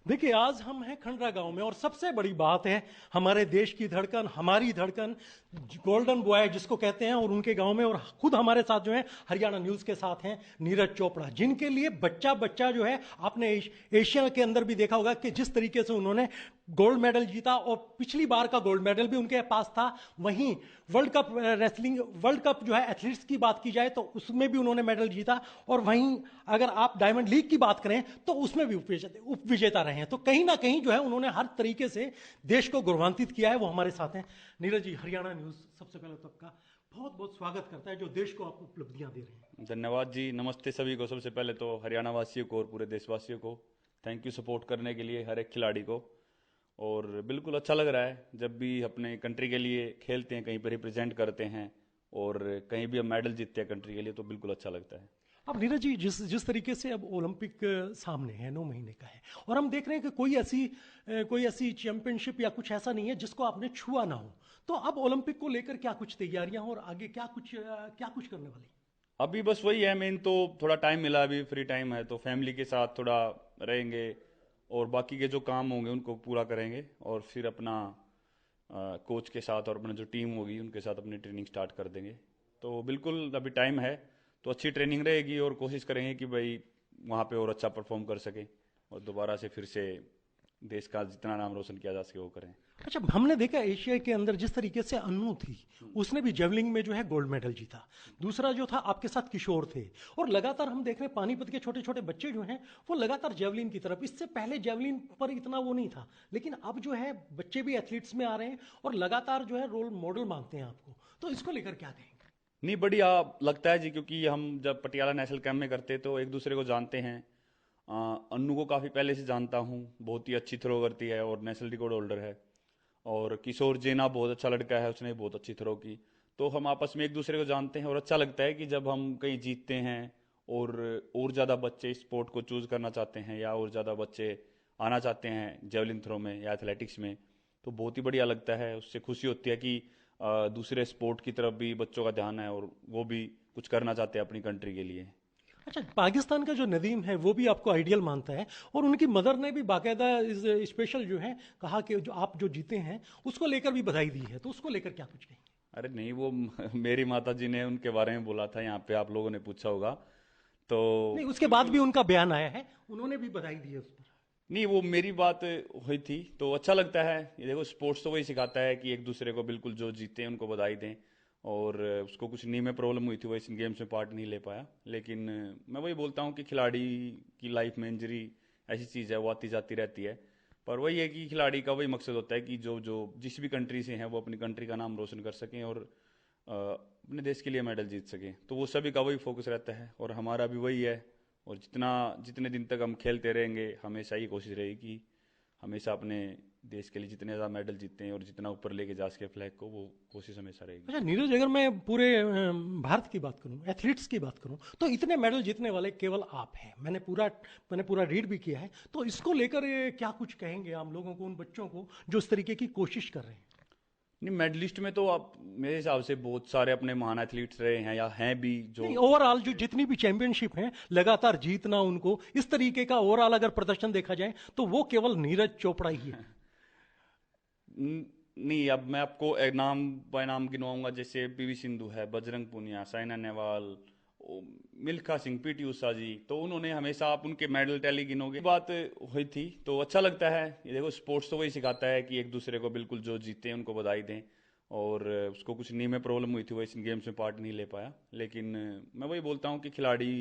देखिए, आज हम हैं खंडरा गांव में और सबसे बड़ी बात है हमारे देश की धड़कन, हमारी धड़कन, गोल्डन बॉय जिसको कहते हैं, और उनके गांव में, और खुद हमारे साथ जो है हरियाणा न्यूज के साथ हैं नीरज चोपड़ा, जिनके लिए बच्चा बच्चा जो है, आपने एशिया के अंदर भी देखा होगा कि जिस तरीके से उन्होंने गोल्ड मेडल जीता, और पिछली बार का गोल्ड मेडल भी उनके पास था। वहीं world cup wrestling, world cup जो है एथलीट्स की बात की जाए तो उसमें भी उन्होंने मेडल जीता, और वहीं अगर आप डायमंड लीग की बात करें तो उसमें भी उप विजेता रहे हैं। तो कहीं ना कहीं जो है उन्होंने हर तरीके से देश को गौरवान्वित किया है। वो हमारे साथ हैं। नीरज जी, हरियाणा न्यूज सबसे पहले तो आपका बहुत बहुत स्वागत करता है, जो देश को आप उपलब्धियां दे रहे हैं। धन्यवाद जी। नमस्ते सभी को। सबसे पहले तो हरियाणा वासियों को और पूरे देशवासियों को थैंक यू सपोर्ट करने के लिए हर एक खिलाड़ी को। और बिल्कुल अच्छा लग रहा है जब भी अपने कंट्री के लिए खेलते हैं, कहीं पर रिप्रेजेंट करते हैं और कहीं भी हम मेडल जीतते हैं कंट्री के लिए, तो बिल्कुल अच्छा लगता है। अब नीरज जी, जिस जिस तरीके से अब ओलंपिक सामने है, 9 महीने का है, और हम देख रहे हैं कि कोई ऐसी चैंपियनशिप या कुछ ऐसा नहीं है जिसको आपने छुआ ना हो। तो अब ओलंपिक को लेकर क्या कुछ तैयारियां और आगे क्या कुछ करने वाली? अभी बस वही है मेन, तो थोड़ा टाइम मिला, अभी फ्री टाइम है तो फैमिली के साथ थोड़ा रहेंगे और बाकी के जो काम होंगे उनको पूरा करेंगे, और फिर अपना कोच के साथ और अपना जो टीम होगी उनके साथ अपनी ट्रेनिंग स्टार्ट कर देंगे। तो बिल्कुल अभी टाइम है, तो अच्छी ट्रेनिंग रहेगी और कोशिश करेंगे कि भाई वहाँ पे और अच्छा परफॉर्म कर सकें और दोबारा से फिर से देश का जितना नाम रोशन किया जा सके वो करें। अच्छा, हमने देखा एशिया के अंदर जिस तरीके से अन्नू थी, उसने भी जेवलिंग में जो है गोल्ड मेडल जीता। दूसरा जो था आपके साथ किशोर थे, और लगातार हम देख रहे हैं पानीपत के छोटे छोटे बच्चे जो हैं वो लगातार जेवलिन की तरफ, इससे पहले जेवलिन पर इतना वो नहीं था, लेकिन अब जो है बच्चे भी एथलीट्स में आ रहे हैं और लगातार जो है रोल मॉडल मानते हैं आपको। तो इसको लेकर क्या कहेंगे? नहीं, बढ़िया लगता है जी, क्योंकि हम जब पटियाला नेशनल कैंप में करते तो एक दूसरे को जानते हैं। अन्नू को काफ़ी पहले से जानता हूँ, बहुत ही अच्छी थ्रो करती है और नेशनल रिकॉर्ड होल्डर है। और किशोर जेना बहुत अच्छा लड़का है, उसने बहुत अच्छी थ्रो की। तो हम आपस में एक दूसरे को जानते हैं और अच्छा लगता है कि जब हम कहीं जीतते हैं और ज़्यादा बच्चे इस स्पोर्ट को चूज़ करना चाहते हैं या और ज़्यादा बच्चे आना चाहते हैं जेवलिन थ्रो में या एथलेटिक्स में, तो बहुत ही बढ़िया लगता है। उससे खुशी होती है कि दूसरे स्पोर्ट की तरफ भी बच्चों का ध्यान है और वो भी कुछ करना चाहते हैं अपनी कंट्री के लिए। अच्छा, पाकिस्तान का जो नदीम है वो भी आपको आइडियल मानता है, और उनकी मदर ने भी बाकायदा इस स्पेशल जो है कहा कि जो आप जो जीते हैं उसको लेकर भी बधाई दी है। तो उसको लेकर क्या कुछ कहेंगे? अरे नहीं, वो मेरी माता जी ने उनके बारे में बोला था, यहाँ पे आप लोगों ने पूछा होगा तो। नहीं, उसके बाद भी उनका बयान आया है, उन्होंने भी बधाई दी है उस पर। नहीं, वो मेरी बात हुई थी तो अच्छा लगता है। ये देखो, स्पोर्ट्स तो वही सिखाता है कि एक दूसरे को बिल्कुल जो जीते हैं उनको बधाई दें। और उसको कुछ नी में प्रॉब्लम हुई थी, वो एशियन गेम्स में पार्ट नहीं ले पाया, लेकिन मैं वही बोलता हूँ कि खिलाड़ी की लाइफ में इंजरी ऐसी चीज़ है, वो आती जाती रहती है। पर वही है कि खिलाड़ी का वही मकसद होता है कि जो जो जिस भी कंट्री से हैं वो अपनी कंट्री का नाम रोशन कर सकें और अपने देश के लिए मेडल जीत सकें। तो वो सभी का वही फोकस रहता है और हमारा भी वही है। और जितने दिन तक हम खेलते रहेंगे, हमेशा ही कोशिश रहेगी कि हमेशा अपने देश के लिए जितने ज़्यादा मेडल जीतते हैं और जितना ऊपर लेके जा सके फ्लैग को, वो कोशिश हमेशा रहेगी। अच्छा नीरज, अगर मैं पूरे भारत की बात करूं, एथलीट्स की बात करूं, तो इतने मेडल जीतने वाले केवल आप हैं। मैंने पूरा रीड भी किया है। तो इसको लेकर क्या कुछ कहेंगे आम लोगों को, उन बच्चों को जो इस तरीके की कोशिश कर रहे हैं? नहीं, मेडलिस्ट में तो आप मेरे हिसाब से बहुत सारे अपने महान एथलीट्स रहे हैं या हैं भी जो। नहीं, ओवरऑल जो जितनी भी चैंपियनशिप है लगातार जीतना, उनको इस तरीके का ओवरऑल अगर प्रदर्शन देखा जाए तो वो केवल नीरज चोपड़ा ही है। नहीं, अब मैं आपको एक नाम बाय नाम गिनवाऊंगा, जैसे पीवी सिंधु है, बजरंग पुनिया, साइना नेहवाल, मिल्खा सिंह, पीटी उषा जी, तो उन्होंने हमेशा आप उनके मेडल टैली गिनोगे। बात हुई थी तो अच्छा लगता है। ये देखो, स्पोर्ट्स तो वही सिखाता है कि एक दूसरे को बिल्कुल जो जीते हैं उनको बधाई दें। और उसको कुछ नी में प्रॉब्लम हुई थी, वो एशियन गेम्स में पार्ट नहीं ले पाया, लेकिन मैं वही बोलता हूँ कि खिलाड़ी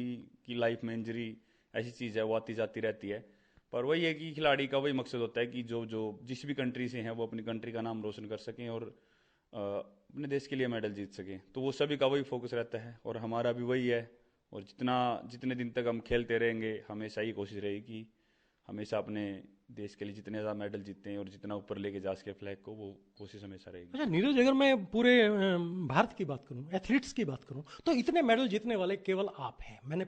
की लाइफ में इंजरी ऐसी चीज़ है, वो आती जाती रहती है। पर वही है कि खिलाड़ी का वही मकसद होता है कि जो जो जिस भी कंट्री से हैं वो अपनी कंट्री का नाम रोशन कर सकें और अपने देश के लिए मेडल जीत सकें। तो वो सभी का वही फोकस रहता है और हमारा भी वही है। और जितने दिन तक हम खेलते रहेंगे, हमेशा ही कोशिश रहेगी कि हमेशा अपने देश के लिए जितने ज़्यादा मेडल जीतते हैं और जितना ऊपर लेके जा सके फ्लैग को, वो कोशिश हमेशा रहेगी। अच्छा नीरज, अगर मैं पूरे भारत की बात करूं, एथलीट्स की बात करूं, तो इतने मेडल जीतने वाले केवल आप हैं। मैंने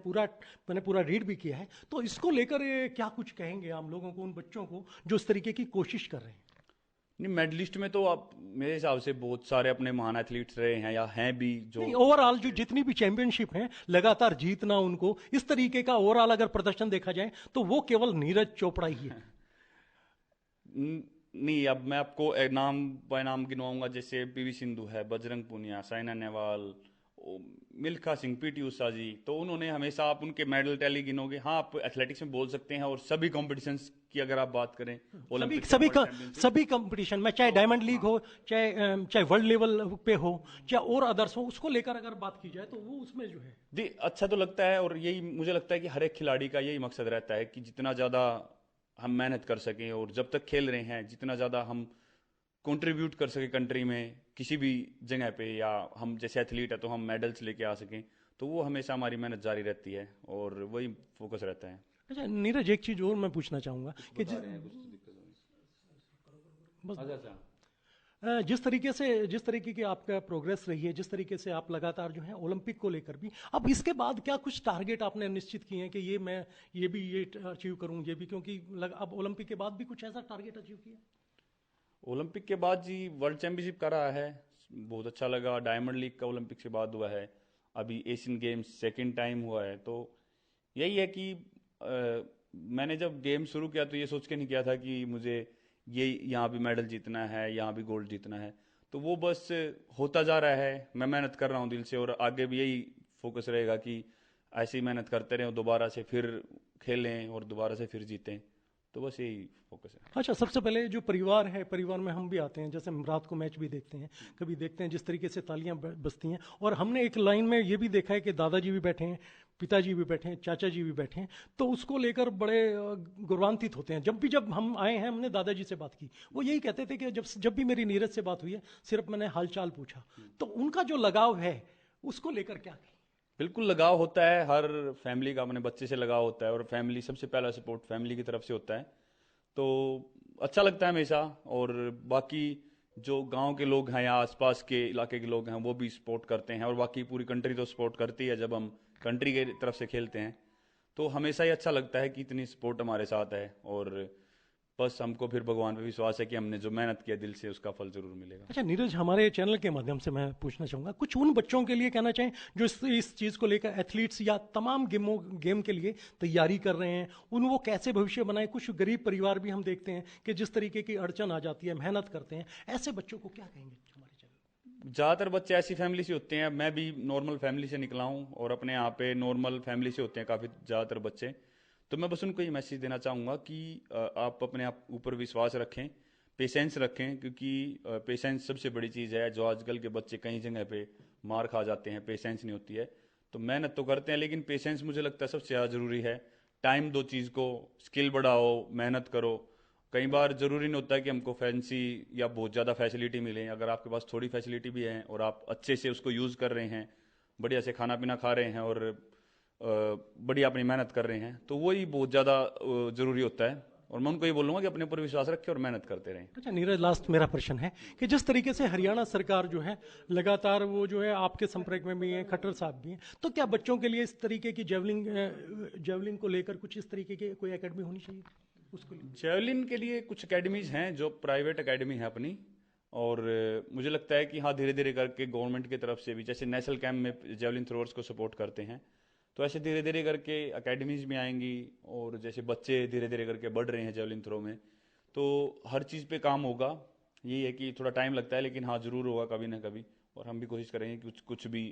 पूरा रीड भी किया है। तो इसको लेकर क्या कुछ कहेंगे आम लोगों को, उन बच्चों को जो इस तरीके की कोशिश कर रहे हैं? नहीं, मेडलिस्ट में तो आप मेरे हिसाब से बहुत सारे अपने महान एथलीट्स रहे हैं या हैं भी जो। नहीं, ओवरऑल जो जितनी भी चैंपियनशिप है लगातार जीतना, उनको इस तरीके का ओवरऑल अगर प्रदर्शन देखा जाए तो वो केवल नीरज चोपड़ा ही है। नहीं, अब मैं आपको नाम बाय नाम गिनवाऊंगा, जैसे पीवी सिंधु है, बजरंग पूनिया, साइना नेहवाल, मिल्खा सिंह, पीटी उषा जी। तो उन्होंने हमेशा, आप उनके मेडल टैली गिनोगे, हाँ आप एथलेटिक्स में बोल सकते हैं, और सभी कॉम्पिटिशन्स की अगर आप बात करें, सभी ओलंपिक सभी वर्ल्ड चैंपियनशिप, सभी कंपटीशन में, चाहे डायमंड लीग हो, चाहे वर्ल्ड लेवल पे हो, चाहे और अदर्स हो, उसको लेकर अगर बात की जाए तो वो उसमें जो है जी अच्छा तो लगता है। और यही मुझे लगता है कि हर एक खिलाड़ी का यही मकसद रहता है कि जितना ज़्यादा हम मेहनत कर सकें, और जब तक खेल रहे हैं जितना ज़्यादा हम कंट्रीब्यूट कर सकें कंट्री में किसी भी जगह पे, या हम जैसे एथलीट है तो हम मेडल्स लेके आ सकें, तो वो हमेशा हमारी मेहनत जारी रहती है और वही फोकस रहता है। अच्छा नीरज, एक चीज और मैं पूछना चाहूंगा कि बस अच्छा। जिस तरीके की आपका प्रोग्रेस रही है, जिस तरीके से आप लगातार जो है ओलंपिक को लेकर भी, अब इसके बाद क्या कुछ टारगेट आपने निश्चित किए हैं कि ये अचीव करूं, ये भी, क्योंकि अब ओलंपिक के बाद भी कुछ ऐसा टारगेट अचीव किया? ओलंपिक के बाद जी वर्ल्ड चैंपियनशिप का रहा है, बहुत अच्छा लगा। डायमंड लीग का ओलंपिक के बाद हुआ है, अभी एशियन गेम्स सेकंड टाइम हुआ है। तो यही है कि मैंने जब गेम शुरू किया तो ये सोच के नहीं किया था कि मुझे ये यहाँ भी मेडल जीतना है, यहाँ भी गोल्ड जीतना है। तो वो बस होता जा रहा है, मैं मेहनत कर रहा हूँ दिल से, और आगे भी यही फोकस रहेगा कि ऐसे ही मेहनत करते रहें, दोबारा से फिर खेलें और दोबारा से फिर जीतें। तो बस यही फोकस है। अच्छा, सबसे पहले जो परिवार है, परिवार में हम भी आते हैं, जैसे हम रात को मैच भी देखते हैं, कभी देखते हैं जिस तरीके से तालियां बजती हैं, और हमने एक लाइन में ये भी देखा है कि दादाजी भी बैठे हैं, पिताजी भी बैठे हैं, चाचा जी भी बैठे हैं, तो उसको लेकर बड़े गौरवान्वित होते हैं। जब हम आए हैं, हमने दादाजी से बात की, वो यही कहते थे कि जब भी मेरी नीरज से बात हुई है, सिर्फ मैंने हालचाल पूछा। तो उनका जो लगाव है उसको लेकर क्या कहें? बिल्कुल लगाव होता है, हर फैमिली का अपने बच्चे से लगाव होता है, और फैमिली सबसे पहला सपोर्ट फैमिली की तरफ से होता है। तो अच्छा लगता है हमेशा। और बाकी जो गांव के लोग हैं या आसपास के इलाके के लोग हैं वो भी सपोर्ट करते हैं, और बाकी पूरी कंट्री तो सपोर्ट करती है जब हम कंट्री के तरफ से खेलते हैं। तो हमेशा ही अच्छा लगता है कि इतनी सपोर्ट हमारे साथ है, और बस हमको फिर भगवान पे विश्वास है कि हमने जो मेहनत किया दिल से उसका फल जरूर मिलेगा। अच्छा नीरज, हमारे चैनल के माध्यम से मैं पूछना चाहूँगा, कुछ उन बच्चों के लिए कहना चाहें जो इस चीज़ को लेकर, एथलीट्स या तमाम गेम के लिए तैयारी कर रहे हैं, वो कैसे भविष्य बनाए? कुछ गरीब परिवार भी हम देखते हैं कि जिस तरीके की अड़चन आ जाती है, मेहनत करते हैं, ऐसे बच्चों को क्या कहेंगे हमारे चैनल? ज़्यादातर बच्चे ऐसी फैमिली से होते हैं, मैं भी नॉर्मल फैमिली से निकला हूँ, और अपने यहाँ पे नॉर्मल फैमिली से होते हैं काफ़ी ज़्यादातर बच्चे। तो मैं बस उनको ये मैसेज देना चाहूँगा कि आप अपने आप ऊपर विश्वास रखें, पेशेंस रखें, क्योंकि पेशेंस सबसे बड़ी चीज़ है। जो आजकल के बच्चे कई जगह पे मार खा जाते हैं, पेशेंस नहीं होती है। तो मेहनत तो करते हैं, लेकिन पेशेंस मुझे लगता है सबसे ज़्यादा ज़रूरी है। टाइम दो चीज़ को, स्किल बढ़ाओ, मेहनत करो। कई बार ज़रूरी नहीं होता है कि हमको फैंसी या बहुत ज़्यादा फैसिलिटी मिले। अगर आपके पास थोड़ी फैसिलिटी भी है और आप अच्छे से उसको यूज़ कर रहे हैं, बढ़िया से खाना पीना खा रहे हैं, और बढ़िया अपनी मेहनत कर रहे हैं, तो वही बहुत ज़्यादा ज़रूरी होता है। और मैं उनको ये बोलूँगा कि अपने ऊपर विश्वास रखें और मेहनत करते रहें। अच्छा नीरज, लास्ट मेरा प्रश्न है कि जिस तरीके से हरियाणा सरकार जो है लगातार वो जो है आपके संपर्क में भी है, खट्टर साहब भी हैं, तो क्या बच्चों के लिए इस तरीके की जेवलिंग को लेकर कुछ इस तरीके की कोई एकेडमी होनी चाहिए उसको लिए? जेवलिन के लिए कुछ एकेडमीज हैं जो प्राइवेट एकेडमी है अपनी, और मुझे लगता है कि हाँ धीरे धीरे करके गवर्नमेंट की तरफ से भी, जैसे नेशनल कैंप में जेवलिन थ्रोअर्स को सपोर्ट करते हैं, तो ऐसे धीरे धीरे करके एकेडमीज भी आएंगी। और जैसे बच्चे धीरे धीरे करके बढ़ रहे हैं जेवलिन थ्रो में, तो हर चीज़ पे काम होगा। यही है कि थोड़ा टाइम लगता है, लेकिन हाँ ज़रूर होगा कभी ना कभी। और हम भी कोशिश करेंगे कि कुछ भी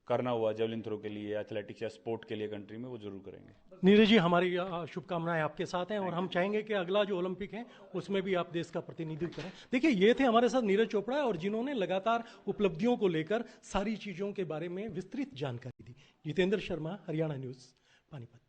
करना हुआ जेवलिन थ्रो के लिए, एथलेटिक्स या स्पोर्ट के लिए कंट्री में, वो जरूर करेंगे। नीरज जी, हमारी शुभकामनाएं आपके साथ हैं, और हम चाहेंगे कि अगला जो ओलंपिक है उसमें भी आप देश का प्रतिनिधित्व करें। देखिए, ये थे हमारे साथ नीरज चोपड़ा, और जिन्होंने लगातार उपलब्धियों को लेकर सारी चीज़ों के बारे में विस्तृत जानकारी दी। जितेंद्र शर्मा, हरियाणा न्यूज़, पानीपत।